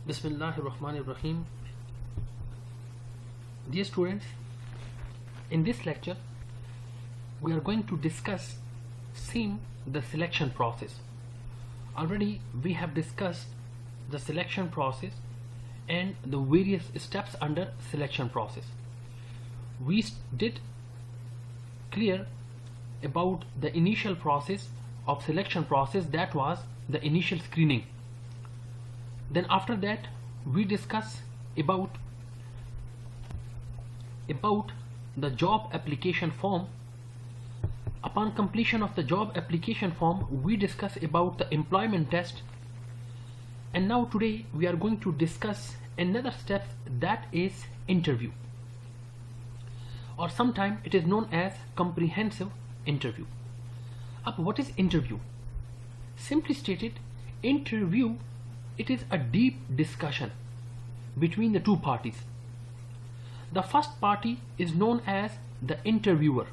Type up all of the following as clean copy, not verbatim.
Bismillahirrahmanirrahim. Dear students, in this lecture we are going to discuss the selection process. Already we have discussed the selection process and the various steps under selection process. We did clear about the initial process of selection process, that was the initial screening. Then after that we discuss about the job application form. Upon completion of the job application form, we discuss about the employment test. And now today we are going to discuss another step, that is interview, or sometimes it is known as comprehensive interview. What is interview? Simply stated, interview, it is a deep discussion between the two parties. The first party is known as the interviewer,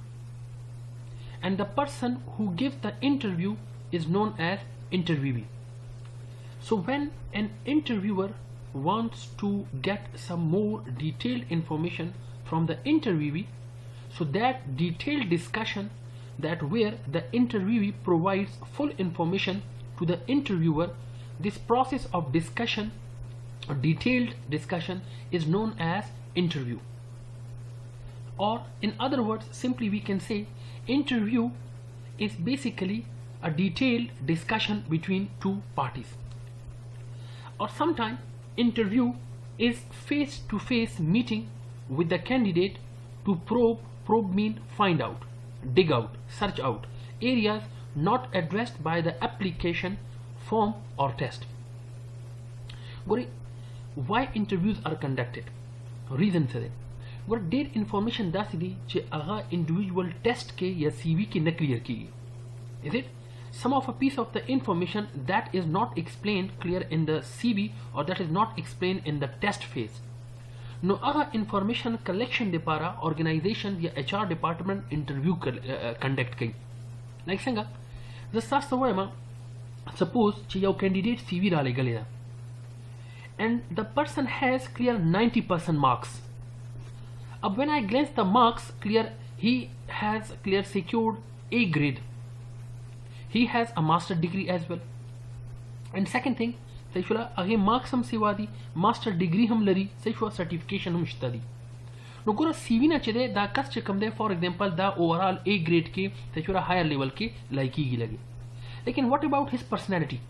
and the person who gives the interview is known as interviewee. So when an interviewer wants to get some more detailed information from the interviewee, so that detailed discussion, that where the interviewee provides full information to the interviewer, this process of discussion, or detailed discussion, is known as interview. Or in other words, simply we can say interview is basically a detailed discussion between two parties. Or sometimes interview is face-to-face meeting with the candidate to probe mean find out, dig out, search out areas not addressed by the application form or test. Why interviews are conducted? Reason से और der information दासी दी चे आगा individual test के या CV की न clear की. Is it some of a piece of the information that is not explained clear in the CV, or that is not explained in the test phase? No Agha information collection दे पारा organization या HR department interview conduct की. Like संगा the सास तो है suppose चे याव candidate CV डाले गले ना, and the person has clear 90% marks. When I glance the marks, clear he has clear secured A grade. He has a master degree as well. And second thing, sayshula age marks hum sewadi, master degree hum lari, sayshwa certification hum shtadi. No gora CV na chede da kas chekam de, for example da overall A grade ke sayshula higher level ke laiki gi lage. Lekin what about his personality?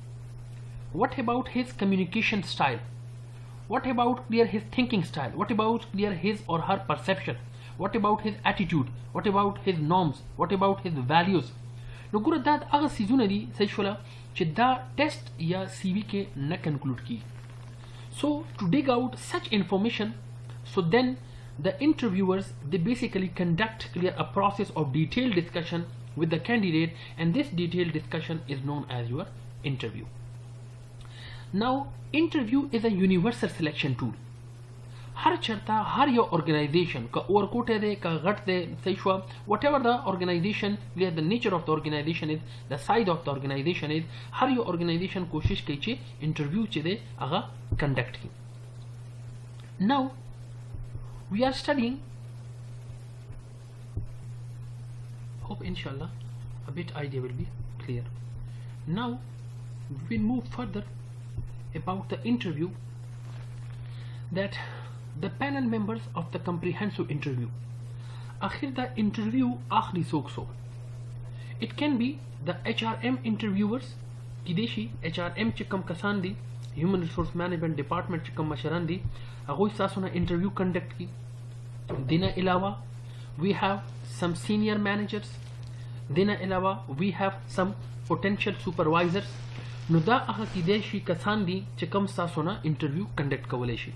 What about his communication style? What about clear his thinking style? What about clear his or her perception? What about his attitude? What about his norms? What about his values? Nogura that aga seasonally sayshula chidda test ya CV ke na conclude ki. So to dig out such information, so then the interviewers, they basically conduct clear a process of detailed discussion with the candidate, and this detailed discussion is known as your interview. Now interview is a universal selection tool. Her चरता her your organization का overcoat है दे का घट दे सहीशवा, whatever the organization, the nature of the organization is, the size of the organization is, her your organization कोशिश कीचे interview चे दे आगा conduct की. Now we are studying, hope inshallah a bit idea will be clear. Now we will move further about the interview, that the panel members of the comprehensive interview. Akhir the interview akhri sokso. It can be the HRM interviewers, kideshi HRM chikam kasandi, human resource management department chikam masharandi, agoi sasuna interview conduct ki. Dina ilawa we have some senior managers. Dina ilawa we have some potential supervisors. Nuda aha kideshi kasandi chikam sasuna interview conduct kawaleshi.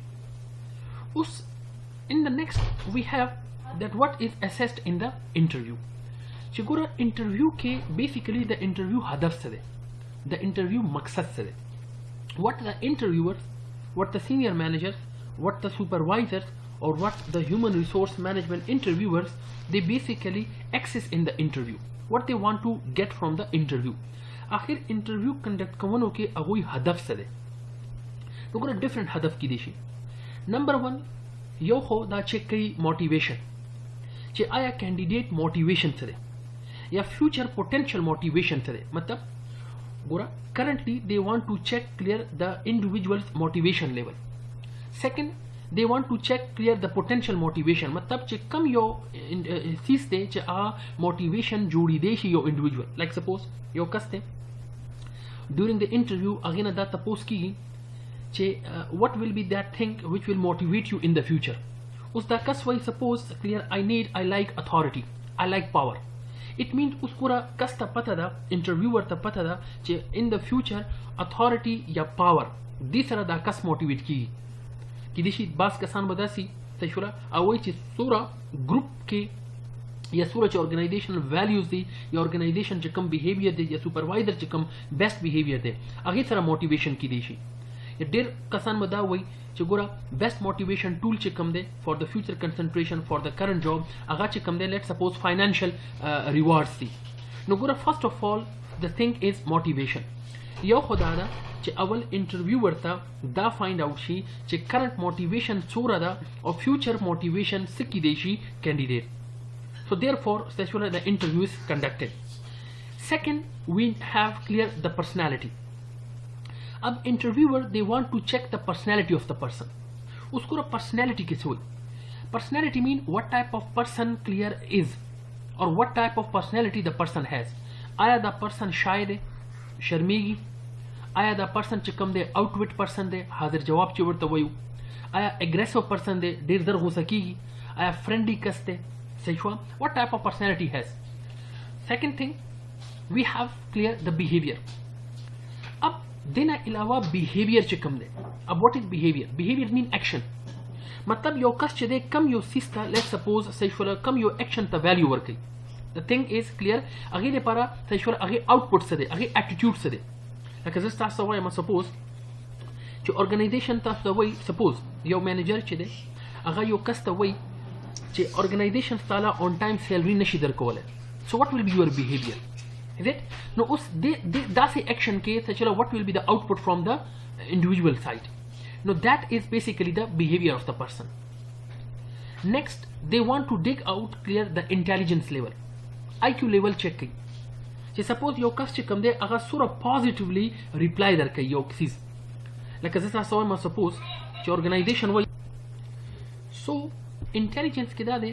In the next we have that what is assessed in the interview. Chigura interview ke basically the interview hadaf se, the interview maqsad se. What the interviewers, what the senior managers, what the supervisors, or what the human resource management interviewers, they basically access in the interview, what they want to get from the interview. आखिर interview conduct कवनो के अगोई हदफ से दे. نو ګوره ډیفرنٹ هدف کې دي شي. نمبر 1 یو خو دا چیک کوي موټیویشن چې آیا کینډیډیټ موټیویشن څه دی یا فیوچر پوټینشل موټیویشن څه دی. مطلب ګوره currently they want to check clear the individual's motivation level. Second, they want to check clear the potential motivation. मतलब چې कम यो चीज थे چې motivation जोड़ी दे शि यो individual. Like suppose यो कस थे during the interview अगेन दा तपोस की چې what will be that thing which will motivate you in the future. उस दा कस वही suppose clear I like authority, I like power. It means उस पूरा कस ता पता दा interviewer ता पता दा कि in the future authority या power दी सरा दा कस motivate की दिशी बास कसान बदासी तशुरा अवई ची सूरा ग्रुप के या सूरा ची ऑर्गेनाइजेशनल वैल्यूज दी या ऑर्गेनाइजेशन ची कम बिहेवियर दे या सुपरवाइजर ची कम बेस्ट बिहेवियर दे आगे सरा मोटिवेशन की दिशी या डेर कसान बदा वही ची गोरा बेस्ट मोटिवेशन टूल ची कम दे for the future concentration for the current job आगा ची कम दे लेट सपोज फाइनेंशियल रिवार्ड्स दी नो गोरा first of all the thing is motivation यो खुदा दा چې اول انټرویور ته دا فایند اوټ شي چې کرنٹ موټیویشن څوره ده او فیوچر موټیویشن څه کې دی شي کینډیډیټ. سو therefore especially the interview is conducted. Second, we have clear the personality. अब interviewer they want to check the personality of the person. उसको personality किस हुई. Personality mean what type of person clear is or what type of personality the person has. आया the person shy दे शर्मीगी आया दा person چې کوم دی outwit person دی حاضر جواب چې ورته وایو آیا اګریسیو person دی ډیر در غوسه کیږي آیا فرندلی کس دی صحیح شو what type of personality has. second thing we have clear the behavior. अब دینا علاوه behavior چې کوم دی अब what is behavior. behavior mean action. मतलब یو کس چې دی کم یو سیستا let's suppose صحیح شو کم یو اکشن ته ویلیو ورکړي. the thing is clear هغه لپاره صحیح شو هغه آوټپوټ څه دی هغه اټیټیوډ څه دی. لکه زه تاسو ته وایم سپوز چې ارګنایزیشن تاسو ته وایي سپوز یو مینیجر چې دی هغه یو کس ته وایي چې ارګنایزیشن تعالی اون ټایم سیلري نشي درکولی. سو واټ ویل بی یور بیهیویر از اٹ. نو اوس داسې اکشن کې ته چلو واټ ویل بی د آوټپوټ فرام د انډیویژوال سایډ. نو دیٹ از بیسیکلی د بیهیویر اف د پرسن. نیکسٹ دے وانٹ ټو ډیګ آؤٹ کلیئر د انټیلیجنس لیول آی کیو لیول چیک کوي چې سپوز یو کس چې کوم دی هغه سوره پازیټیولی ریپلای درکوي یو چیز لکه زه تاسو وایم سپوز چې ارګنایزیشن وایي سو انټیلیجنس کې دا دی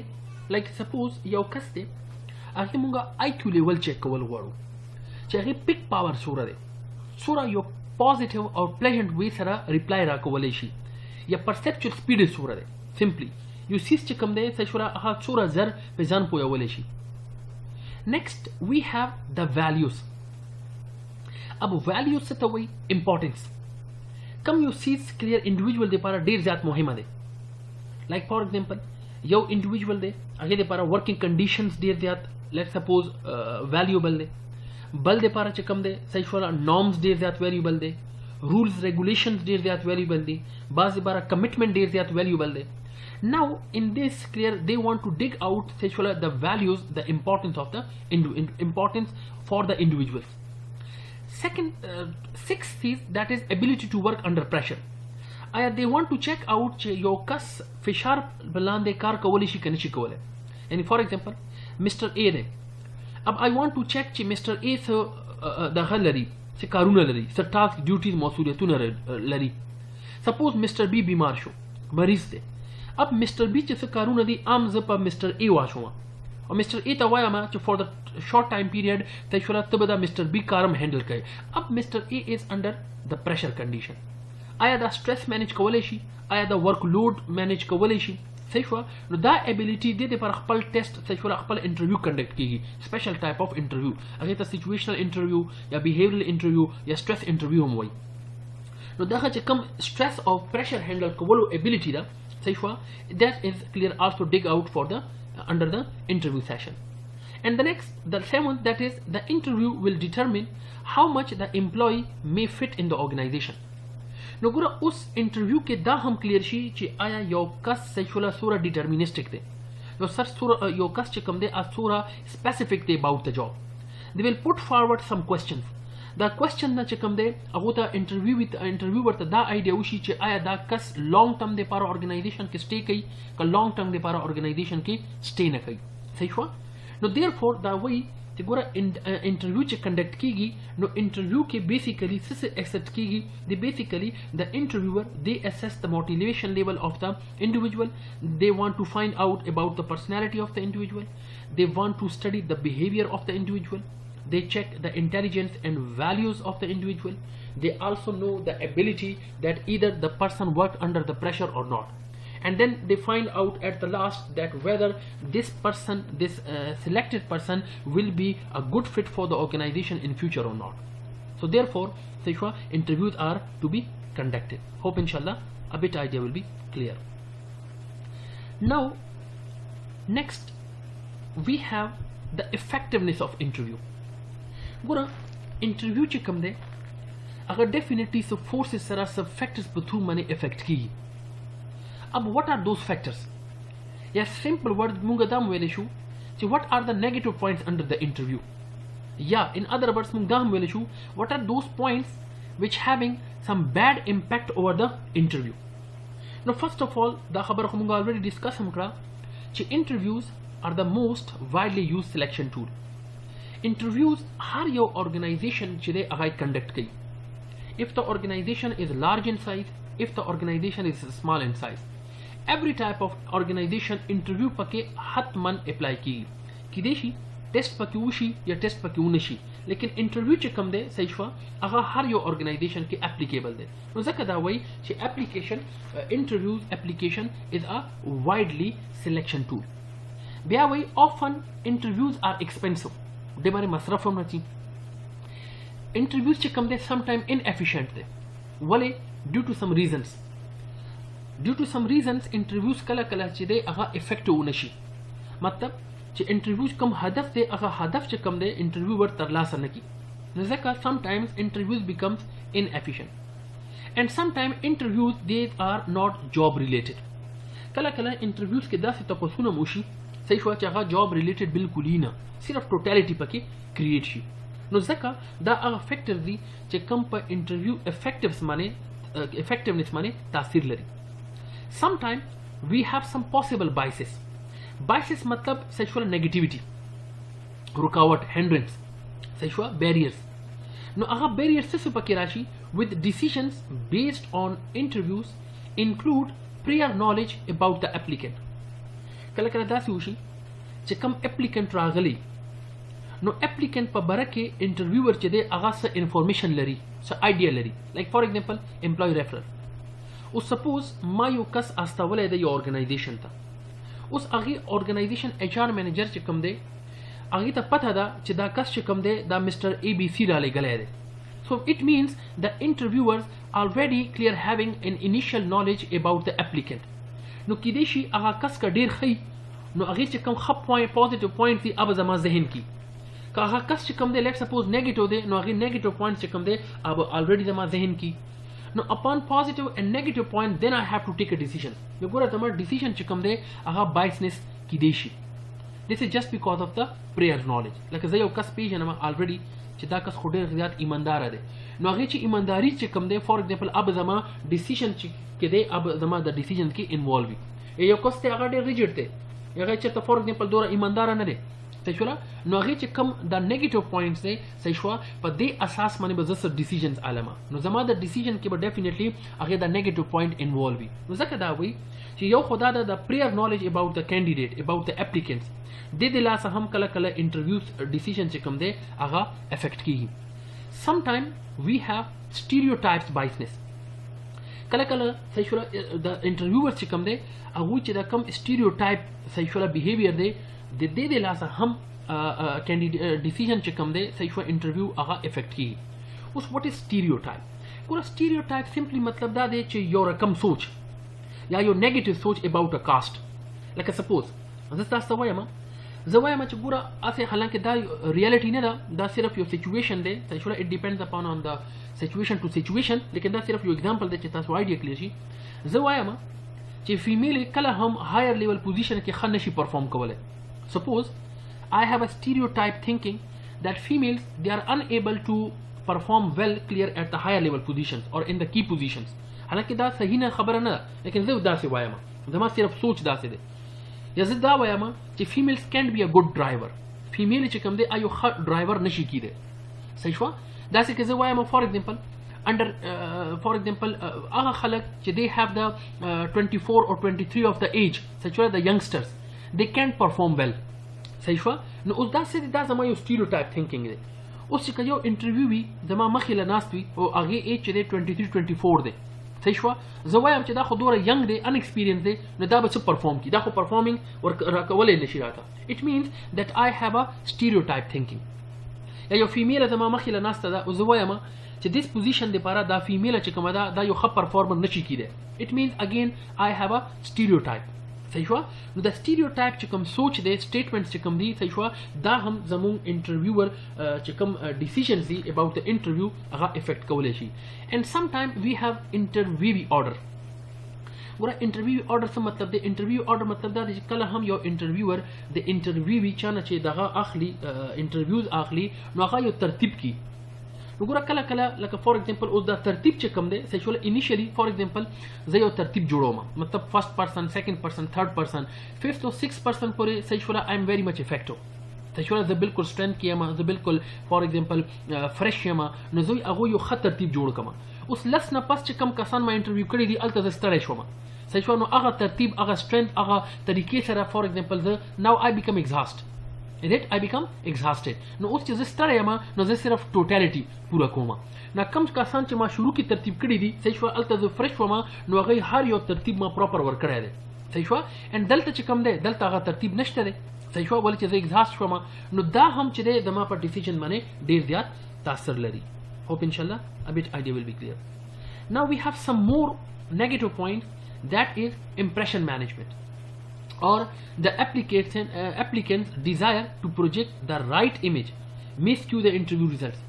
لایک سپوز یو کس دی هغه مونږه آی کیو لیول چیک کول غواړو چې هغه پیک پاور سوره دی سوره یو پازیټیو او پلیزنت وی سره ریپلای راکولی شي یا پرسپچوال سپیډ سوره دی سمپلی یو سیس چې کوم دی سوره هغه سوره زر په ځان پویولی شي. Next we have the values. अब values से तो वही importance कम यू चीज क्लियर इंडिविजुअल दे पारा ढेर ज्यादा मुहिम दे. लाइक फॉर एग्जांपल यो इंडिविजुअल दे आगे दे पारा वर्किंग कंडीशंस ढेर ज्यादा लेट्स सपोज वैल्यूएबल दे बल दे पारा चकम दे सही वाला नॉर्म्स ढेर ज्यादा वैल्यूएबल दे रूल्स रेगुलेशंस ढेर ज्यादा वैल्यूएबल दे बाज दे पारा कमिटमेंट ढेर ज्यादा valuable they. Now in this clear they want to dig out sexually the values the importance of the importance for the individuals. Second sixth is that is ability to work under pressure. They want to check out your kas fishar balande kar kawali shi kani shi kawale. And for example Mr. A ne ab I want to check che Mr. A so da gallery se karuna lari se task duties mausuliyatun lari. Suppose Mr. B बीमार show मरीज थे अब mister B चे कारूना दी आम ज पर mister A वाशुआ और mister A तवाया मा चे for the short time period तशुरा तबदा मिस्टर बी कारम हैंडल करे. अब mister A is under the pressure condition आया द स्ट्रेस मैनेज कवले शी आया द वर्कलोड मैनेज कवले शी सही हुआ. नो दा एबिलिटी दे पर खपल टेस्ट सही खपल इंटरव्यू कंडक्ट कीगी स्पेशल टाइप ऑफ इंटरव्यू अगे त सिचुएशनल इंटरव्यू या बिहेवियरल इंटरव्यू या स्ट्रेस इंटरव्यू हम वही. नो दा चे कम स्ट्रेस और प्रेशर हैंडल कवलो एबिलिटी दा that is clear also dig out for the under the interview session. And the next the seventh that is the interview will determine how much the employee may fit in the organization. नो गुरा उस interview के दा हम clear she ची आया यो कस sexual सूरा deterministic दे यो sir सूरा यो कस चे कम दे आ सूरा specific they about the job. They will put forward some questions. دا کوېسچن نه چې کوم دی هغه ته انټرویور ته دا آیډیا وشي چې آیا دا کس لانګ ټرم د لپاره ارګنایزیشن کې سټے کوي که لانګ ټرم د لپاره ارګنایزیشن کې سټے نه کوي. صحیح شو. نو دیرفور دا وایي چې ګوره انټرویو چې کنډکټ کیږي نو انټرویو کې بیسیکلی څه ایکسپټ کیږي د بیسیکلی د انټرویور دے اسیس د موټیویشن لیول اف د انډیویجوال. دے وانٹ ټو فایند آؤٹ اباؤٹ د پرسنالټي اف د انډیویجوال. دے وانٹ ټو اسټڈی د بیهیویئر اف د انډیویجوال. They check the intelligence and values of the individual. They also know the ability that either the person worked under the pressure or not. And then they find out at the last that whether this person, this selected person will be a good fit for the organization in future or not. So therefore, interviews are to be conducted. Hope inshallah a bit idea will be clear. Now, next we have the effectiveness of interview. ګوره انټرویو چې کوم دی هغه ډیفینیټلی څه فورسز سره څه فیکټرز په تھرو باندې افیکټ کیږي. اب واټ آر دوز فیکټرز؟ یا سمپل ورډ موږ دا ویلی شو چې واټ آر د نیگیټیو پوینټس انډر د انټرویو. یا ان ادر ورډز موږ دا هم ویلی شو واټ آر دوز پوینټس وچ هیوینګ سم بیډ امپیکټ اوور د انټرویو. نو فرسٹ اف آل دا خبره خو موږ الریډي ډسکس هم کړه چې انټرویوز آر د موسٹ وایډلی یوز سلیکشن ټول. انټرویوز هر یو ارګنایزیشن چې دی هغه کنډکټ کوي. if the organization is large in size, if the organization is small in size, every type of organization interview پکې حتما اپلای کیږي. کیدای شي ټیسټ پکې وشي یا ټیسټ پکې ونه شي لیکن انټرویو چې کوم دی صحیح شو هغه هر یو ارګنایزیشن کې اپلیکیبل دی. نو ځکه دا وایي چې اپلیکیشن انټرویوز اپلیکیشن از ا وایډلی سلیکشن ټول. بیا وایي often interviews are expensive. د باندې مصرف هم راځي. انټرویوز چې کوم دی سم ټایم ان افیشینټ دی. ولې؟ ډیو ټو سم ریزنز. ډیو ټو سم ریزنز انټرویوز کله کله چې دی هغه افیکټیو ونه شي. مطلب چې انټرویوز کوم هدف دی هغه هدف چې کوم دی انټرویور ترلاسه نه کړي. نو ځکه سم ټایمز انټرویوز بیکمز ان افیشینټ اینڈ سم ټایم انټرویوز دے آر ناٹ جاب ریلیټډ. کله کله انټرویوز کې داسې تپوسونه وشي صحیح شو چې هغه جاب ریلیټډ بالکل نه صرف ټوټالیټي پکې کریټ شي. نو ځکه دا هغه فیکټر دي چې کوم په انټرویو افیکټیونس باندې تاثیر لري. سم ټایم وی هاف سم پاسبل بایسز. بایسز مطلب صحیح شو نیگیټیویټي، رکاوټ، هینډرنس، صحیح شو بیریئرز. نو هغه بیریئرز څه پکې راشي with decisions based on interviews include prior knowledge about the applicant. کله کله داسې وشي چې کوم اپلیکنټ راغلی نو اپلیکنټ په باره کې انټرویور چې دی هغه څه انفارمیشن لري، څه آیډیا لري. لایک فار ایگزامپل امپلوی ریفرل. اوس سپوز ما یو کس استولی دی یو ارګنایزیشن ته. اوس هغې ارګنایزیشن ایچ آر مینیجر چې کوم دی هغې ته پته ده چې دا کس چې کوم دی دا مسټر اے بی سی رالیږلی دی. So it means the interviewers already clear having an initial knowledge about the applicant. نو کیدای شي هغه کس که ډیر ښه نو هغې چې کوم ښه پوینټ پوزیټیو پوینټ دي هغه زما ذهن کې. که هغه کس چې کوم دی لیټ سپوز نیګیټیو دی نو هغې نیګیټیو پوینټ چې کوم دی هغه الریډي زما ذهن کې. نو اپان پوزیټیو اینڈ نیګیټیو پوینټ دین آی هیو ټو ټیک ا ډیسیژن. نو ګوره زما ډیسیژن چې کوم دی هغه بایسنس کیدای شي. This is just because of the prior knowledge. لکه زه یو کس پیژنم الریډي چې دا کس خو ډېر زیات ایمانداره دی نو هغې چې ایمانداري چې کوم دی فار ایگزامپل اب زما ډیسیژن چې کې دی اب زما د ډیسیژن کې انوالو وي. یو کس دی هغه ډېر ریجډ دی، هغه چېرته فار ایگزامپل دومره ایمانداره نه دی صحیح شوله. نو هغې چې کوم دا نیګیټیو پوینټس دی صحیح شوه په دې اساس باندې به زه څه ډیسیژنز علمه نو زما د ډیسیژن کې به ډیفینیټلی هغې دا نیګیټیو پوینټ انوالو وي. نو ځکه دا وایي چې یو خو دا د پریئر نالج اباؤٹ د کینډیډیټ اباؤٹ د اپلیکنټس د دې لاسه هم کله کله انټرویوز ډیسیژن چې کوم دی هغه افیکټ کېږي. Sometime we have stereotypes biasness. کله کله صحیح شوله د انټرویور چې کوم دی هغوی چې دا کوم سټیریوټایپ صحیح شوله بیهیویر دی د دې د لاسه هم ډیسیژن چې کوم دی صحیح شوه انټرویو هغه افیکټ کېږي. اوس واټ از سټیریوټایپ؟ ګوره سټیریوټایپ سمپلی مطلب دا دی چې یو رقم سوچ یا یو نیګیټیو سوچ اباؤٹ ا کاسټ. لکه سپوز زه تاسو ته وایم زه وایم چې ګوره هسې حالانکه دا ریالټي نه ده دا صرف یو سچویشن دی صحیح شوله اټ ډیپینډز اپان آن د سچویشن ټو سچویشن لیکن دا صرف یو اگزامپل دی چې تاسو آیډیا کلیر شي. زه وایم چې فیمیل کله هم هایر لیول پوزیشن کې ښه نشي پرفارم کولی. سپوز I have a stereotype thinking that females they are unable to perform well clear at the higher level positions or in the key positions. حالانکه دا صحیح نه خبره نه لیکن زه داسې وایم زما صرف سوچ داسې دی یا زه دا وایم چې females can be a good driver. female چې کوم دی ایو ښه ډرایور نشي کیدی صحیح شو داسې که زه وایم for example هغه خلک چې they have the 24 or 23 of the age such as the youngsters they can't perform well صحیح شو نو اوس دا زما یو stereotype thinking دی اوس چې یو انټرویو وي زما مخې له ناست وي او هغې ایج چې دی 23 24 دی صحیح شوه زه وایم چې دا خو دومره ینګ دی ان ایکسپیرینس دی نو دا به څه پرفارم کړي دا خو پرفارمینګ راکولی نه شي راته اټ مینس دیټ آی هیو ا سټیریوټایپ تھینکینګ یا یو فیمیله زما مخې له ناسته ده او زه وایم چې دیس پوزیشن دپاره دا فیمیله چې کومه ده دا یو ښه پرفارمر نه شي کیدی اټ مینس اگین آی هیو ا سټیریوټایپ صحیح شوه نو د سټیریوټایپ چې کوم سوچ دی سټیټمنټس چې کوم دي صحیح شوه دا هم زموږ انټرویور چې کوم ډیسیژنز دي اباوټ د انټرویو هغه افیکټ کولی شي اینڈ سم ټایم وی هیو انټرویوي آرډر ګوره انټرویو آرډر څه مطلب دی انټرویو آرډر مطلب دا دی چې کله هم یو انټرویور د انټرویوي چا نه چې دغه اخلي انټرویوز اخلي نو هغه یو ترتیب کی نو ګوره کله لکه فار ایگزامپل اوس دا ترتیب چې کوم دی صحیح شوله انیشلی فار ایگزامپل زه یو ترتیب جوړوم مطلب فرست پرسن سیکنډ پرسن تھرډ پرسن ففتھ او سکس پرسن پورې صحیح شوله آی ایم ویری مچ افیکټو صحیح شوله زه بالکل سټرینث کې یم زه بالکل فار ایگزامپل فرش یم نو زه هغوی یو ښه ترتیب جوړ کړم اوس لس نه پس چې کم کسان ما انټرویو کړي دي هلته زه ستړی شوم صحیح شوه نو هغه ترتیب هغه سټرینث هغه طریقې سره فار ایگزامپل زه ناو آی بیکم ایگزهاست I become exhausted. نو اوس چې زه ستړی یم نو زه صرف ټوټالیټي پوره کوم نه کم کسان چې ما شروع کې ترتیب کړي دي صحیح شوه هلته زه فرش وم نو هغوی هر یو ترتیب ما پراپر ورکړی دی صحیح شوه اینډ دلته چې کوم دی دلته هغه ترتیب نشته دی صحیح شوه ولې چې زه ایگزهاست شوم نو دا هم چې دی زما په ډیسیژن باندې ډېر زیات تاثر لري hope inshallah a bit idea will be clear. Now we have some more negative points that is impression management or the applicant's desire to project the right image may skew the interview results.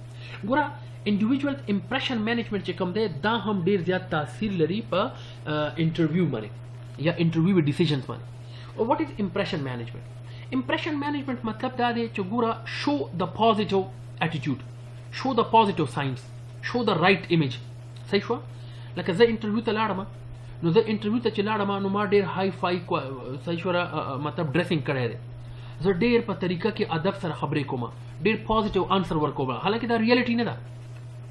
ګوره individual impression management چې کوم دی دا هم ډیر زیات تاثیر لري په انټرویو باندې یا انټرویو ډیسیژنز باندې او what is impression management مطلب دا دی چې ګوره show the positive attitude show the positive signs show the right image صحیح شوه لکه زه انټرویو ته لاړم نو زه انټرویو ته چې لاړم نو ما ډېر های فای صحیح شوه مطلب ډریسنګ کړی دی زه ډېر په طریقه کې ادب سره خبرې کوم ډېر پازیټیو آنسر ورکوم حالانکه دا ریالټي نه ده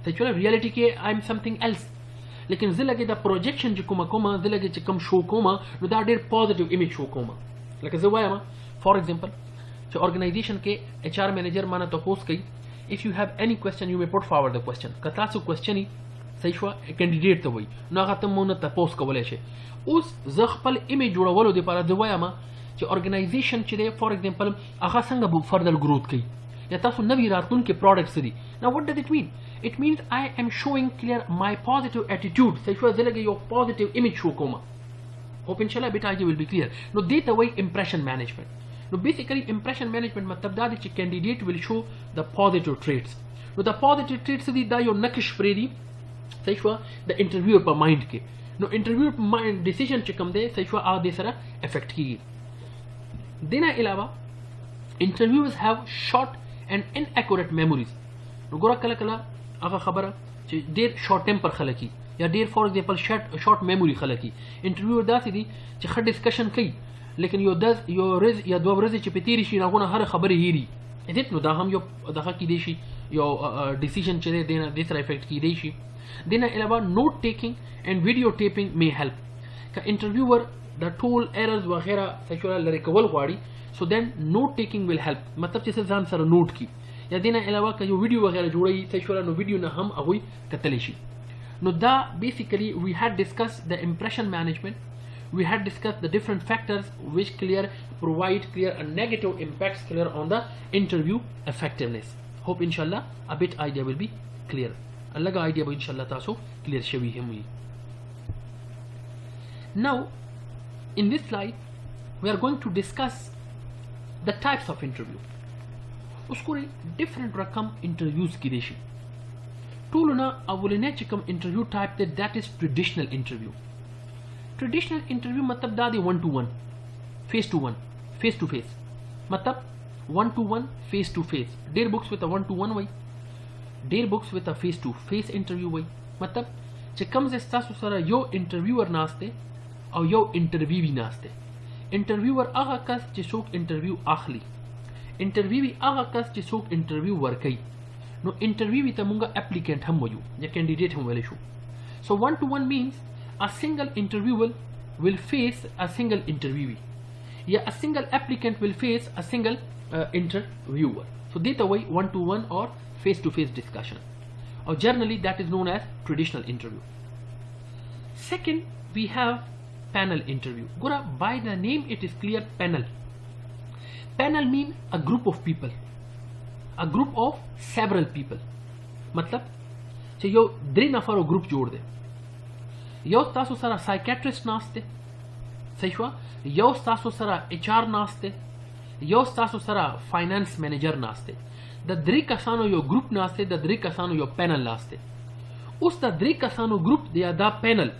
صحیح شوه ریالټي کې آی ایم سمثینګ ایلس لیکن زه لګې دا پروجیکشن چې کومه زه لګې چې کوم شو کوم نو دا ډېر پازیټیو ایمیج شو کوم لکه زه وایم فار ایگزامپل چې ارګنایزیشن کې ایچ آر مینیجر مانه تپوس کوي if you have any question you may put forward the question که تاسو کوېسچن صحیح شوه کینډیډیټ ته وایي نو هغه ته مونه تپوس کولی شي اوس زه خپل ایمیج جوړولو دپاره زه وایم چې ارګنایزیشن چې دی فار ایگزامپل هغه څنګه به فردر گروث کوي یا تاسو نوي راتلونکي پروډکټس دي نو وټ ډز اټ مین اټ مینس آی ایم شوینګ کلیر مای پازیټیو اټیټیوډ صحیح شوه زه لږ یو پازیټیو ایمیج شو کوم hope inshallah bit idea will be clear نو دې ته وایي impression management نو بیسیکلی impression management مطلب دا دی چې candidate will show the positive traits نو the positive traits دي دا یو نقش پرېږدي صحیح شوه د انټرویور په مایند کې نو انټرویور په مایند ډیسیژن چې کوم دی صحیح شوه هغه دې سره افیکټ کېږي دې نه علاوه انټرویوز هیو شارټ اینڈ inaccurate memories نو ګوره کله هغه خبره چې ډېر شارټ ټیمپر خلک وي یا ډېر فار ایگزامپل شارټ میموري خلک وي انټرویور داسې دي چې ښه ډسکشن کوي لیکن یو ورځ یا دوه ورځې چې په تېرې شي نو هغه نه هره خبرې هېري نو دا هم یو دغه کیدی شي یو ډیسیژن چې دی دې سره افیکټ کیدی شي دې نه علاوه نوٹ ټیکنګ اینڈ ویډیو ټیپینګ می هیلپ که انټرویور د ټول ایررز وغیره صحیح لرې کول غواړي سو دین نوٹ ټیکنګ ویل هیلپ مطلب چې ځان سره نوٹ کړي یا دې نه علاوه که یو ویډیو وغیره جوړوي صحیح نو ویډیو نه هم هغوی کتلی شي نو دا بیسیکلی وی هیډ ډسکس د امپریشن مینجمنٹ we had discussed the different factors which provide clear and negative impacts on the interview effectiveness. Hope inshallah a bit idea will be clear. Allah idea will inshallah taso clear shawi him. Now in this slide we are going to discuss the types of interview. Uskuri different rakam interviews ki deshi. Tooluna awulene chikam interview type that is traditional interview. Traditional interview मतलब दा दे 1-to-1 face to face मतलब 1-to-1 face to face डेर बुक्स with 1-to-1 वही ډیر بوکس with a face to face interview وای مطلب چې کوم ځای تاسو سره یو انټرویور ناشته او یو انټرویوي ناشته انټرویور هغه کس چې څوک انټرویو اخلي انټرویوي هغه کس چې څوک انټرویو ورکوي نو انټرویوي ته مونږه اپلیکینټ هم وایو یا کینډیډیټ هم ویلی شو so one to one means a single interviewer will face a single interviewee yeah a single applicant will face a single interviewer so data way one to one or face to face discussion or generally that is known as traditional interview. Second we have panel interview. Gora by the name it is clear panel mean a group of people, a group of several people मतलब چې یو درې نفرو ګروپ جوړ دی یو تاسو سره سایکیاټریسټ ناست دی صحیح شوه یو تاسو سره اچ آر ناست دی یو تاسو سره فاینانس مینیجر ناست دی د درې کسانو یو ګروپ ناست دی د درې کسانو یو پینل ناست دی اوس د درې کسانو ګروپ دی دا پینل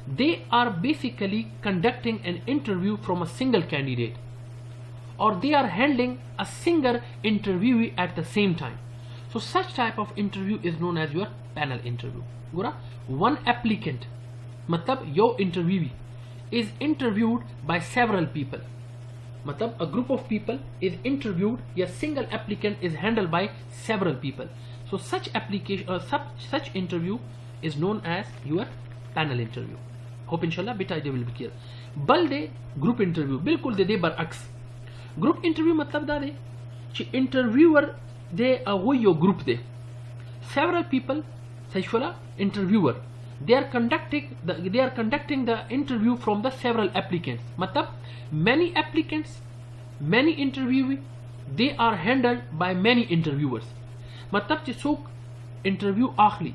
they are basically conducting an interview from a single candidate or they are handling a single interviewee at the same time so such type of interview is known as your panel interview gora one applicant matlab your interviewee is interviewed by several people matlab a group of people is interviewed a single applicant is handled by several people so such application such interview is known as your panel interview hope inshallah bit idea will be clear bal de group interview bilkul de baraks group interview matlab da de chi interviewer de wo yo group de several people sayshwala interviewer they are conducting the interview from the several applicants matlab many applicants many interviewee they are handled by many interviewers matlab chi sok interview akhli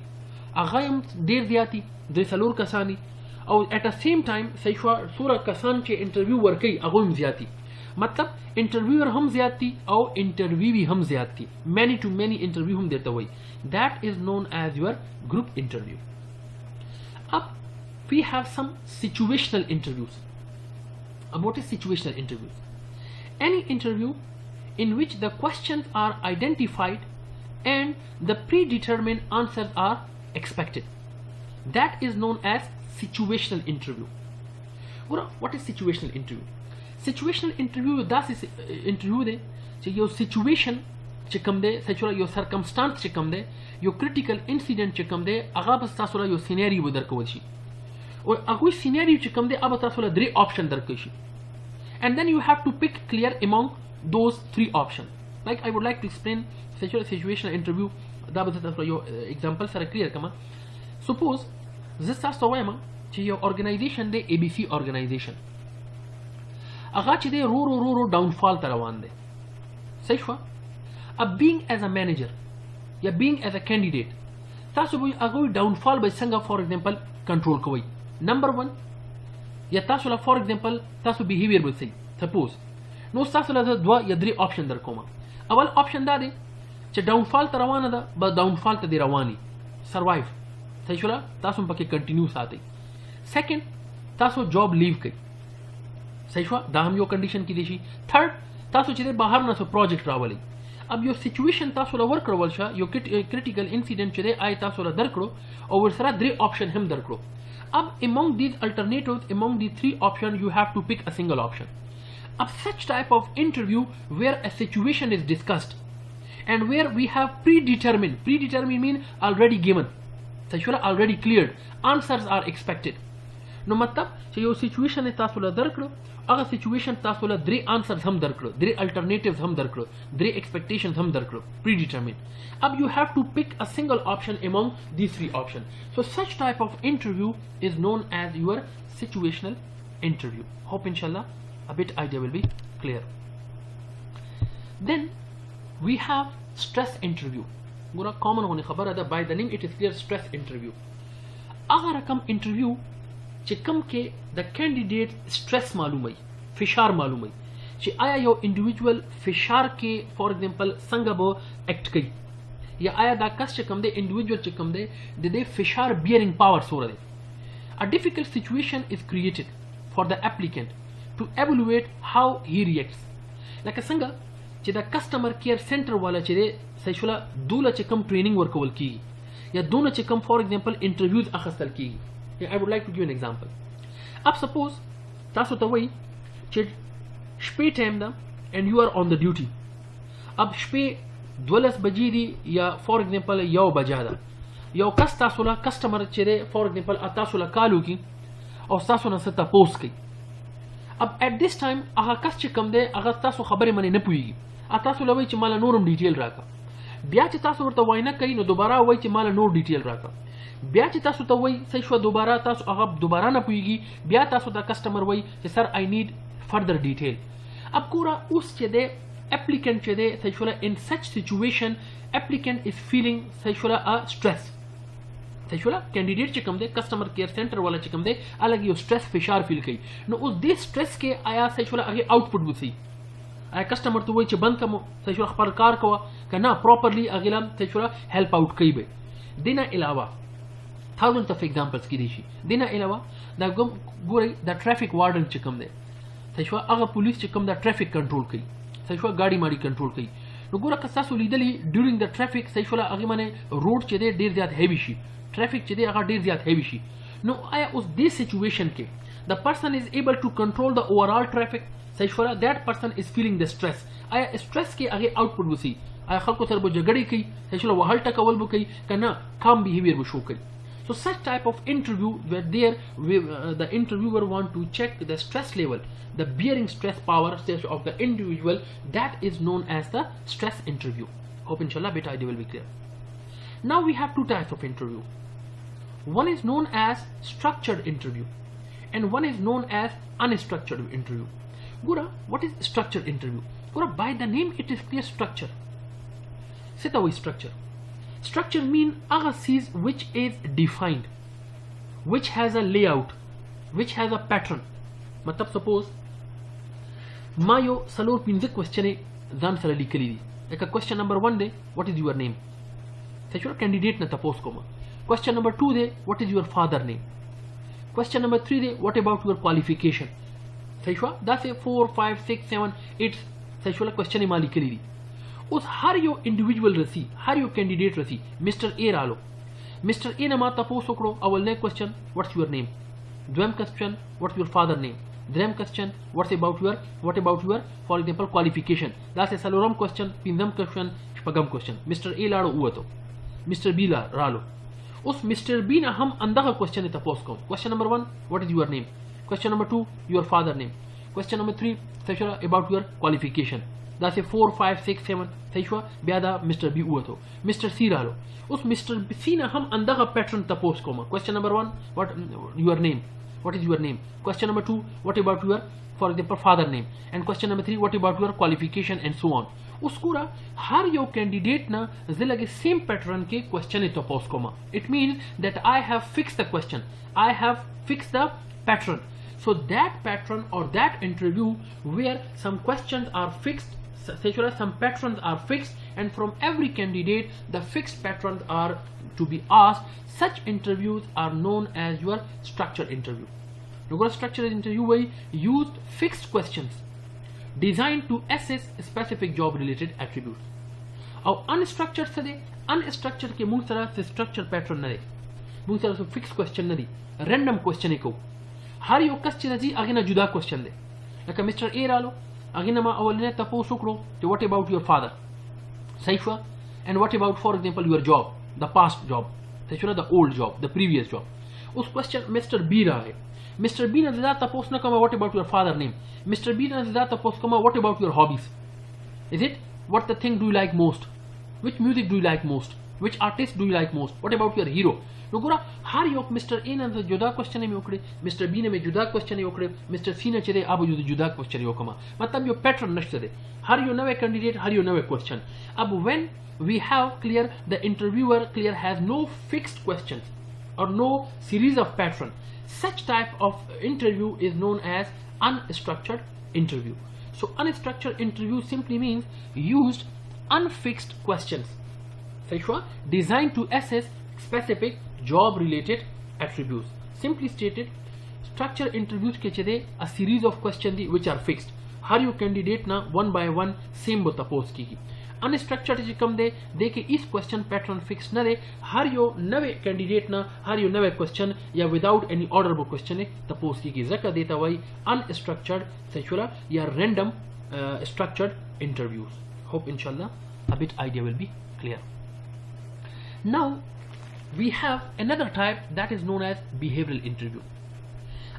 agayam der diati de salur kasani او at the same time sayshwa sura kasan che interview ورکی اغه هم زیاتی مطلب انټرویور هم زیاتی او انټرویوی هم زیاتی many to many interview هم درته وای that is known as your group interview up we have some situational interviews what is situational interviews any interview in which the questions are identified and the predetermined answers are expected that is known as situational interview. What is situational interview? Situational interview das is interview de che your situation che kam de sachura your circumstance che kam de your critical incident che kam de aga bas tasu la your scenario dar kol shi or agui scenario che kam de aba tasu la three option dar kol shi and then you have to pick clear among those three options like I would like to explain sachura situational interview da bas tasu your example sara clear kama suppose زه تاسو وایم چې یو ارګنایزیشن دی ای بی سی ارګنایزیشن هغه چې دی رو ډاون فال ته روان دی صحیح شو اب بینګ ایز ا مینیجر یا بینګ ایز ا کینډیډیټ تاسو به هغه ډاون فال به څنګه فور ایگزامپل کنټرول کوئ نمبر 1 یا تاسو له فور ایگزامپل تاسو بیهیویر به سي سپوز نو تاسو له دوه یا درې آپشن در کوم اول آپشن دا دی چې ډاون فال ته روانه ده به ډاون فال ته دی رواني سروایو صحیح شو تاسو پکې کنټینیو ساتئ سیکنډ تاسو جاب لیو کوي صحیح شو دا هم یو کنډیشن کې دی شي تھرد تاسو چې بهر نه سو پروجیکټ راولئ اب یو سچویشن تاسو له ور کړول شه یو کریټیکل انسیډنټ چې دی آی تاسو له درکړو او ورسره درې آپشن هم درکړو اب among these alternatives among the three options you have to pick a single option of such type of interview where a situation is discussed and where we have predetermined mean already given سچولا already cleared answers are expected نو مطلب چې یو سچویشن تاسو له درکړو هغه سچویشن تاسو له درې answers هم درکړو درې alternatives هم درکړو درې expectations هم درکړو predetermined اب you have to pick a single option among these three options so such type of interview is known as your situational interview hope inshallah a bit idea will be clear then we have stress interview ګوره کامن غونې خبره ده by the name it is clear stress interview هغه رقم انټرویو چې کوم کې د کینډیډیټ سټرس معلوموي فشار معلوموي چې آیا یو انډیویجوال فشار کې فور ایگزامپل څنګه به اکټ کوي یا آیا دا کس چې کوم دی انډیویجوال چې کوم دی د دې فشار بیرینګ پاور سوره دی a difficult situation is created for the applicant to evaluate how he reacts لکه څنګه چې د کسٹمر کیر سنټر والا چې دی صحیح شوله دوله چې کم ټریننګ ورکول کیږي یا دونه چې کم فار ایگزامپل انټرویوز اخیستل کیږي. I would like to give an example. اب سپوز تاسو ته وایي چې شپې ټایم ده and you are on the duty. اب شپې 12 بجې دي یا فار ایگزامپل 1 بجه ده. یو کس تاسو له کسٹمر چې دی فار ایگزامپل تاسو له کال وکړي او تاسو نه څه تپوس کوي. اب at this time هغه کس چې کوم دی هغه تاسو خبرې منې نه پوهېږي. تاسو له وایي چې ماله نورم ډیټیل راکړه. بیا چې تاسو ورته وایي نه کوي نو دوباره وایي چې ماله نور ډیټیل راکړه. بیا چې تاسو ته وایي صحیح شوه دوباره تاسو هغه دوباره نه پوهېږي. بیا تاسو ته کسټمر وایي چې سر I need further detail. اب ګوره اوس چې دی applicant چې دی صحیح شوله in such situation applicant is feeling صحیح شوله a stress. صحیح شوله کینډیډیټ چې کوم دی کسٹمر کیر سنټر والا چې کوم دی الګ یو سټرس فشار فیل کوي. نو اوس دې سټرس کې آیا صحیح شوله هغه آوټپوټ وسی آیا کسٹمر ته وایي چې بند کوم صحیح شوله خپل کار کوه که نه پراپرلی هغه لم صحیح شوله هیلپ آوټ کوي. به دینه علاوه thousands of examples کې دي شي. دینه علاوه دا ګورئ د ټرافیک وارډن چې کوم دی صحیح شوله هغه پولیس چې کوم دا ټرافیک کنټرول کوي صحیح شوله ګاډي ماډي کنټرول کوي. نو ګوره که تاسو لیدلی ډیورینګ د ټرافیک صحیح شوله هغې باندې روډ چې دی ډېر زیات هیوي شي ټرافیک چې دی هغه ډېر زیات هیوي شي. نو آیا اوس دې سچویشن کې د پرسن از ایبل ټو کنټرول د اوورال ټرافیک صحیح شوله دیٹ پرسن از فیلینګ د سټرس. آیا سټرس کې هغې آوټپوټ وسی آیا خلکو سره به جګړې کوي صحیح شوله وهل ټکول به کوي که نه کام بیهیویر به شو کوي. So such type of interview where the interviewer want to check the stress level, the bearing stress power of the individual, that is known as the stress interview. Hope inshallah beta idea will be clear. Now we have two types of interview. One is known as structured interview and one is known as unstructured interview. Gura, what is structured interview? Gura, by the name it is clear structure. Sit away structure. Structure mean aga sees which is defined, which has a layout, which has a pattern. Matlab suppose ma yo salor pinze question zan sara likali di. Like a question number 1 de what is your name? Sexual candidate na tapos koma. Question number 2 de what is your father name? Question number 3 de what about your qualification? Sexual da se 4 5 6 7 8 sexual question ma likali di. اوس هر یو انډیویجوال رسی هر یو کینډیډیټ رسی مسټر ای رالو مسټر ای نه ما تاسو وکړو اولنی کوېسچن واتس یور نیم دویم کوېسچن واتس یور فادر نیم دریم کوېسچن واتس اباؤٹ یور فار ایگزامپل کوالیفیکیشن داسې څلورم کوېسچن پنځم کوېسچن شپږم کوېسچن مسټر ای لاړو ووتو مسټر بی رالو اوس مسټر بی نه هم اندغه کوېسچن ته تاسو کوم کوېسچن نمبر 1 وات از یور نیم کوېسچن نمبر 2 یور فادر نیم کوېسچن نمبر 3 سیشن اباؤٹ یور کوالیفیکیشن دا سه 4 5 6 7 صحیح شو بیا دا مسټر بی وته مسټر سی رالو اوس مسټر سی نه هم اندغه پیټرن تاسو کوم کوېسچن نمبر 1 وات یور نیم what is your name question number 2 what about your for example father name and question number 3 what about your qualification and so on uskura har yo candidate na zilage same pattern ke question to pose koma it means that I have fixed the question I have fixed the pattern so that pattern or that interview where some questions are fixed some patterns are fixed and from every candidate the fixed patterns are to be asked such interviews are known as your structured interview. Now structured interview way used fixed questions designed to assess specific job related attributes. Now unstructured sade unstructured ke mung sara se structure pattern na mung sara so fixed question na di random question ko har yo kas chi agina juda question de like Mr. A ralo agina ma awalne taposu kro to what about your father safe and what about for example your job the past job the old job the previous job us question Mr. B rahe Mr. B ne zada tapos na kama what about your father name Mr. B ne zada tapos kama what about your hobbies is it what the thing do you like most which music do you like most which artist do you like most what about your hero no gura har yo Mr. A ne juda question me okre Mr. B ne me juda question okre Mr. C ne chede abu juda question yo kama matlab yo pattern nashte de har yo nave candidate har yo nave question ab when we have clear the interviewer clear has no fixed questions or no series of pattern such type of interview is known as unstructured interview. So unstructured interview simply means used unfixed questions designed to assess specific job related attributes. Simply stated structured interviews ke chede a series of questions which are fixed her yo candidate ना 1 by 1 same बो तपोज की unstructured जे कम दे के इस question pattern fix न दे हर यो नवे candidate ना हर यो नवे question या विदाउट एनी ऑर्डर बो क्वेश्चन तपोज की जका देता वही अनस्ट्रक्चर्ड सेचुरा या random structured interviews. Hope inshallah a bit idea will be clear. Now we have another type that is known as behavioral interview.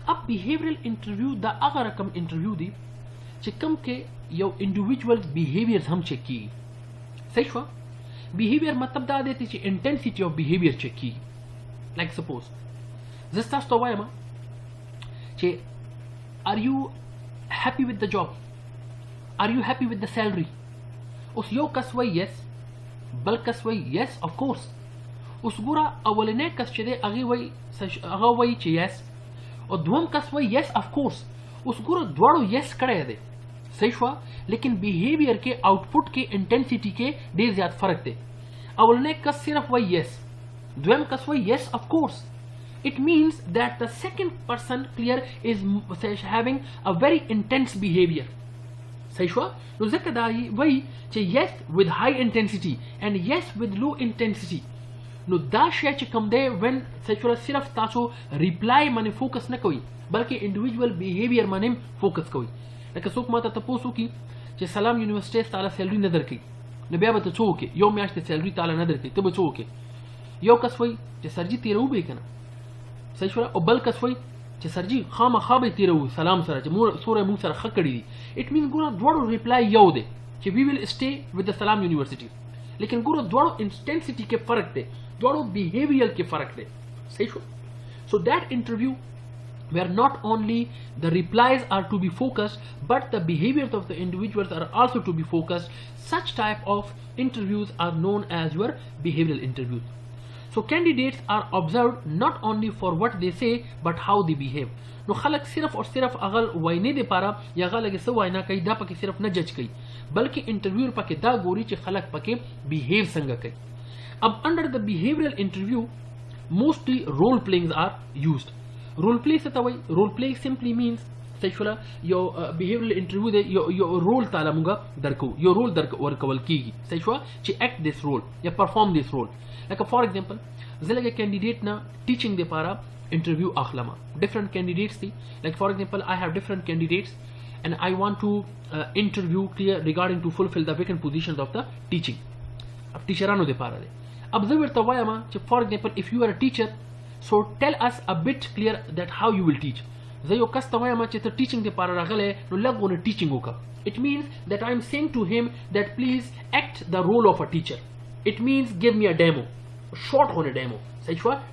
अब behavioral interview दा अगर रकम interview दी चिकम के यो individual behaviors हम चेक की सही हुआ behavior मतलब दा देती ची intensity of behavior चेक की like suppose जिस तो वाय मा चे are you happy with the job? Are you happy with the salary? उस यो कसवई yes, बल कसवई yes of course. उस गुरा अवलने कस चेदे अगे वही चे yes, और द्वम कसवई yes of course. उस गुरा द्वारो yes करे दे, सही हुआ. लेकिन बिहेवियर के आउटपुट के इंटेंसिटी के दे ज्यादा फर्क दे. अवलने कस सिर्फ वही yes, द्वम कसवई yes of course. It means that the second person clear is having a very intense behavior. सही हुआ तो जकदारी वही चे yes with high intensity and yes with low intensity नो दा शे चे कम दे when सचुरा सिर्फ तासो रिप्लाई माने फोकस न कोई बल्कि इंडिविजुअल बिहेवियर माने फोकस कोई लका सुक माता तपोसु की चे सलाम यूनिवर्सिटी ताला सैलरी नदर की न बिया बत चो के यो मैच ते सैलरी ताला नदर की तब चो के यो कसवई चे सरजी तेरो बे कना सही हुआ और बल कसवई चे सरजी खामा खाबे तेरो सलाम सरा चे मोर सोरे मु सरा खकड़ी दी इट मीन गुरा द्वारो रिप्लाई यो दे चे we will stay with the Salam university लेकिन गुरा द्वारो इंटेंसिटी के फर्क दे द्वारो बिहेवियर के फर्क दे सही हो so that interview where not only the replies are to be focused but the behaviors of the individuals are also to be focused. Such type of interviews are known as your behavioral interviews. So candidates are observed not only for what they say but how they behave. नो खलक सिर्फ और सिर्फ अगल वाइने दे पारा या गल लगे सो वाइना कई दा पके सिर्फ न जज कई बल्कि इंटरव्यू पके दा गोरी चे खलक पके बिहेव संग कई. अब under the behavioural interview mostly role playings are used. Role play से तवई रोल प्ले सिंपली मीन्स सेक्सुअल यो बिहेवियरल इंटरव्यू दे यो रोल ताला मुंगा दरको यो रोल दर वर्कवल कीगी सेक्सुअल चे एक्ट दिस रोल या perform this role. Like for example जिले कैंडिडेट ना टीचिंग दे पारा interview akhlama different candidates thi like for example I have different candidates and I want to interview clear regarding to fulfill the vacant positions of the teaching ab teacherano de para de ab zawir tawayama for example if you are a teacher so tell us a bit clear that how you will teach zayo kas tawayama che teaching de para ragale no lago ne teaching hoka. It means that I am saying to him that please act the role of a teacher. It means give me a demo short on a demo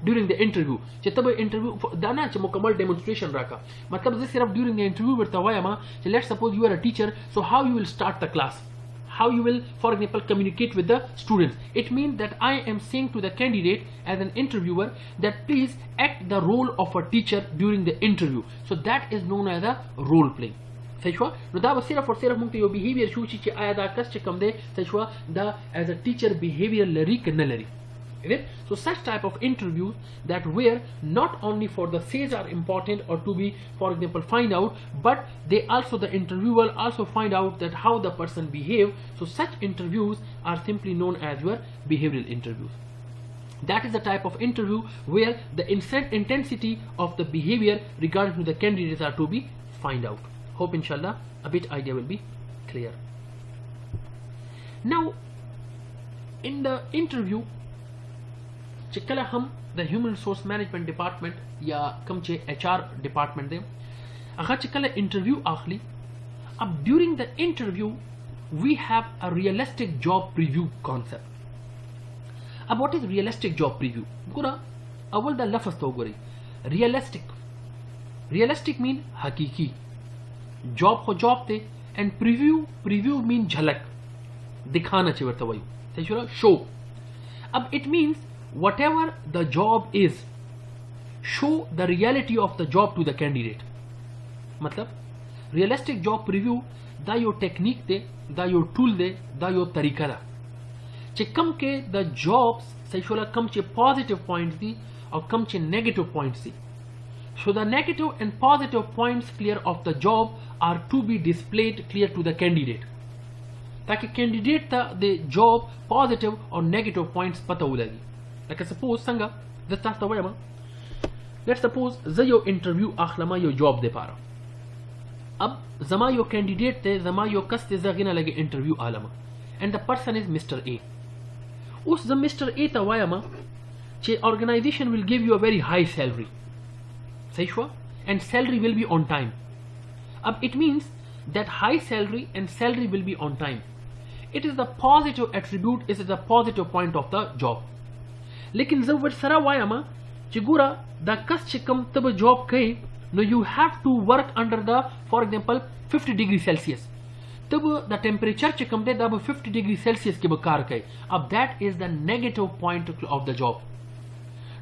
during the interview चे तब interview दाना चे मुकम्मल demonstration रखा मतलब जे सिर्फ during the interview वर्तवाया मा चे let's suppose you are a teacher so how you will start the class how you will for example communicate with the students. It means that I am saying to the candidate as an interviewer that please act the role of a teacher during the interview. So that is known as a role play. सही no दा सिर्फ और सिर्फ मुक्ति यो behaviour शू ची आया दा कस चे कम दे सही दा एज अ टीचर बिहेवियर लरी के न लरी. So such type of interviews that where not only for the sales are important or to be for example find out but they also the interviewer also find out that how the person behave. So such interviews are simply known as your behavioral interviews. That is the type of interview where the intensity of the behavior regarding to the candidates are to be find out. Hope inshallah a bit idea will be clear. Now in the interview चिकला हम the human resource management department या कम चे HR department दे अगर चिकला interview आखली अब during the interview we have a realistic job preview concept. अब what is realistic job preview गुरा अव्वल द लफ्ज तो गुरी रियलिस्टिक मीन हकीकी जॉब को जॉब ते एंड प्रीव्यू मीन झलक दिखाना चाहिए वर्तवायु सही शो. अब it means whatever the job is show the reality of the job to the candidate. मतलब realistic job preview दा यो टेक्निक दे दा यो टूल दे दा यो तरीका दा चे कम के the jobs सही कम चे पॉजिटिव पॉइंट्स दी और कम चे negative points the. So the negative and positive points clear of the job are to be displayed clear to the candidate. ताकि candidate ता the job positive or negative points पता उलगी. Like suppose संगा ज़ तास्ता वयमा. Let's suppose ज़ यो interview आखलमा यो job दे पारा. अब ज़मा यो candidate ते ज़मा यो कस ते ज़ गिना लगे interview आलमा. And the person is Mr. A. उस ज़ Mr. A ता वयमा चे organization will give you a very high salary. सही हुआ? And salary will be on time. अब it means that high salary and salary will be on time. It is the positive attribute, it is the positive point of the job. लेकिन जब वो सरा via मा चिगुरा the कस चिकम तब job कहे no you have to work under the for example 50 degree Celsius. तब the temperature चिकम दे तब 50 degree Celsius के बकार कहे. अब that is the negative point of the job.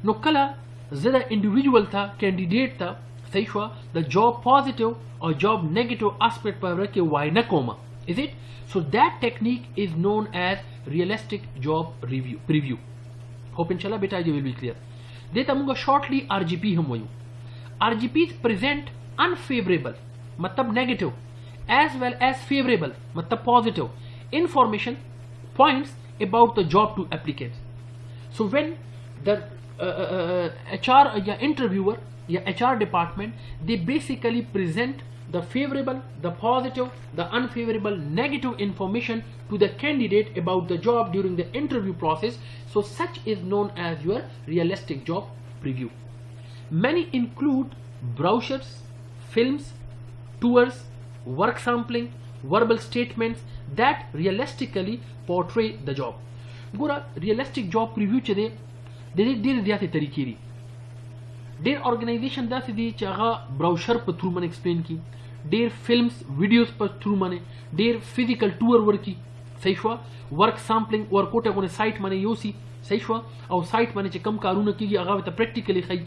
नो कला ज़्यादा individual था candidate था सही हुआ the job positive or job negative aspect पर रखे why न coma. Is it? So that technique is known as realistic job preview. Hope inshallah beta idea will be clear. देता मुंगा shortly RGP हम वयूं. RGPs present unfavorable मतलब negative as well as favorable मतलब positive information points about the job to applicants. So when the HR या interviewer या HR department they basically present the favorable, the positive, the unfavorable, negative information to the candidate about the job during the interview process. So such is known as your realistic job preview. Many include brochures, films, tours, work sampling, verbal statements that realistically portray the job. Gura realistic job preview chede देर ज़्यादा तरीके दी देर organisation दा सीधी चाहा brochure पर through मैंने explain की देर films videos पर through मैंने देर physical tour work की सही हुआ वर्क सैम्पलिंग और कोटे कोने साइट मैंने यूसी सही हुआ और साइट मैंने कम कारून की आगा तो प्रैक्टिकली खाई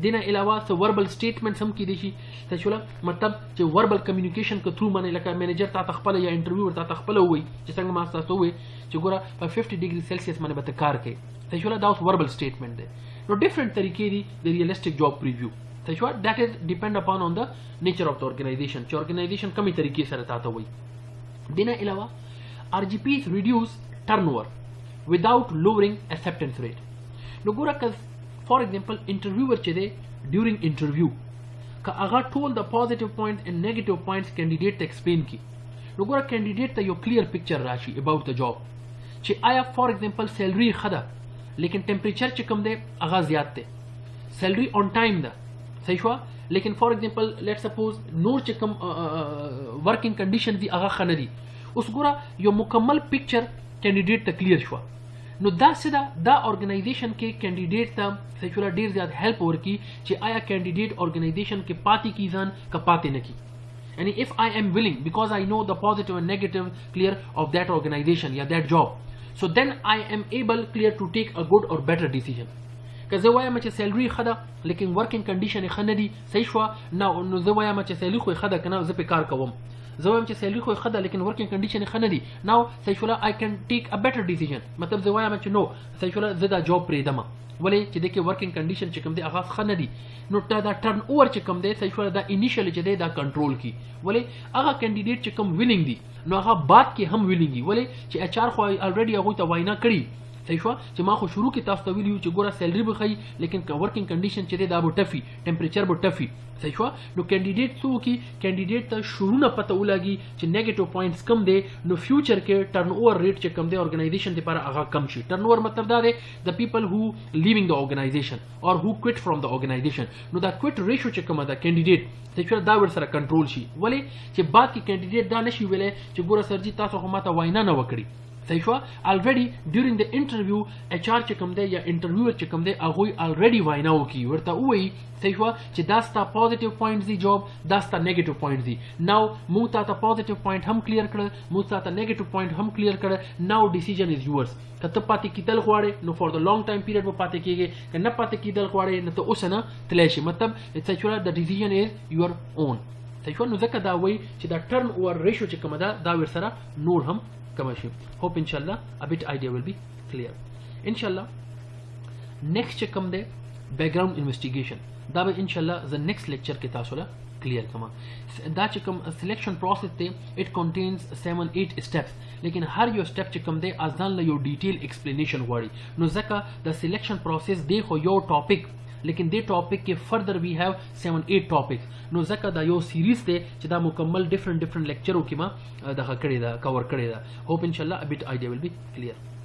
देना अलावा से वर्बल स्टेटमेंट्स हम की देशी सही हुआ मतलब जो वर्बल कम्युनिकेशन के थ्रू मैंने लगा मैनेजर ता तखपल या इंटरव्यूअर ता तखपल हुई जिसंग मास्टर तो हुए जो गोरा 50 डिग्री सेल्सियस मैंने बता कार के सही हुआ that was verbal statement there. No different तरीके दी the realistic job preview. सही हुआ that is depend upon on the nature of the organization. जो organization कमी तरीके से रहता था वही. देना अलावा RGPs reduce turnover without lowering acceptance rate. नगोरा का for example interviewer चले during interview का आगा told the positive points and negative points candidate explain की. नगोरा candidate ता यो clear picture राशि about the job. चे आया for example salary खदा लेकिन टेम्परेचर च कम दे आगा ज्यादा थे सैलरी ऑन टाइम दा सही हुआ लेकिन फॉर एग्जांपल लेट सपोज नूर च कम वर्किंग कंडीशन दी आगा खनरी उस गोरा यो मुकम्मल पिक्चर कैंडिडेट तक क्लियर हुआ नो दा सिदा दा ऑर्गेनाइजेशन के कैंडिडेट ता सही हुआ ढेर ज्यादा हेल्प हो की चे आया कैंडिडेट ऑर्गेनाइजेशन के पाती की जान का पाते न की यानी if I am willing because I know the positive and negative clear of that organisation या that job so then I am able clear to take a good or better decision كزوايا ما سالري خدا لكن working condition خندي सही हुआ ना زوايا ما سالري خو خدا كنا زي بكار كوم زوايا ما سالري خو خدا لكن working condition خندي now सही हुआ I can take a better decision मतलब زوايا ما no सही हुआ زدا job بريدما ولې چې دغه working condition چې کوم دی اغاز خنه دي نو دا ټرن اوور چې کوم دی صحیح ولا دا انیشلی چې دی دا کنټرول کی ولې هغه کینډیډیټ چې کوم ویلینګ دي نو هغه بعد کې هم ویلینګ دي ولې چې اچ ار خو الریډي هغه ته واینا کړی صحیح وا چې ما خو شروع کې تاسو ته ویلیو چې ګوره سیلری به خي لیکن ورکینګ کنډیشن چې دی دا به ټفي ټمپریچر به ټفي صحیح وا نو کینډیډیټ څو کی کینډیډیټ ته شروع نه پته ولګي چې نیگیټیو پوینټس کم دي نو فیوچر کې ټرن اوور ریټ چې کم دی اورګنایزیشن لپاره هغه کم شي ټرن اوور مطلب دا دی د پیپل هو لیوینګ د اورګنایزیشن اور هو کویټ فرام د اورګنایزیشن نو دا کویټ ریشو چې کومه دا کینډیډیټ صحیح دا ور سره کنټرول شي ولې چې بعد کې کینډیډیټ دا نشي ویلې چې ګوره سرجی تاسو هم ماته واینا نه وکړي صحیح شو already during the interview HR چې کوم دی یا انټرویور چې کوم دی هغه already واینا وکي ورته وایي صحیح شو چې دا ستا پوزټیو پوینټس دی جاب دا ستا نیگیټیو پوینټس دی نو مو ته پوزټیو پوینټ هم کلیر کړل مو ته نیگیټیو پوینټ هم کلیر کړل نو ډیسیژن از یورز کته پاتې کیدل غواړي نو فور د لانګ ټایم پیریډ په پاتې کیږي کنه پاتې کیدل غواړي نو ته اوس نه تلای شي مطلب اټس ایکچولی د ډیسیژن از یور اون صحیح شو نو ځکه دا وایي چې دا ټرن اوور ریشو چې کوم دا ور سره نور هم commercial. Hope inshallah a bit idea will be clear. Inshallah next check come there background investigation. دا به ان شاء الله ز نیکسٹ لیکچر کې تاسو له کلیئر کما دا چې کوم سلیکشن پروسس ته اټ کنټینز 7-8 سټیپس لیکن هر یو سټیپ چې کوم دی ازان له یو ډیټیل ایکسپلینیشن غواړي نو ځکه د سلیکشن پروسس دی خو یو ټاپک لیکن دې ټاپک کې فردر وی هاف 7-8 ټاپکس نو ځکه دا یو سیریز دی چې دا مکمل ډیفرنٹ لیکچرو کې ما دغه کړی دا کور کړی دا هوپ ان شاء الله ا بیٹ آیډیا ویل بی کلیئر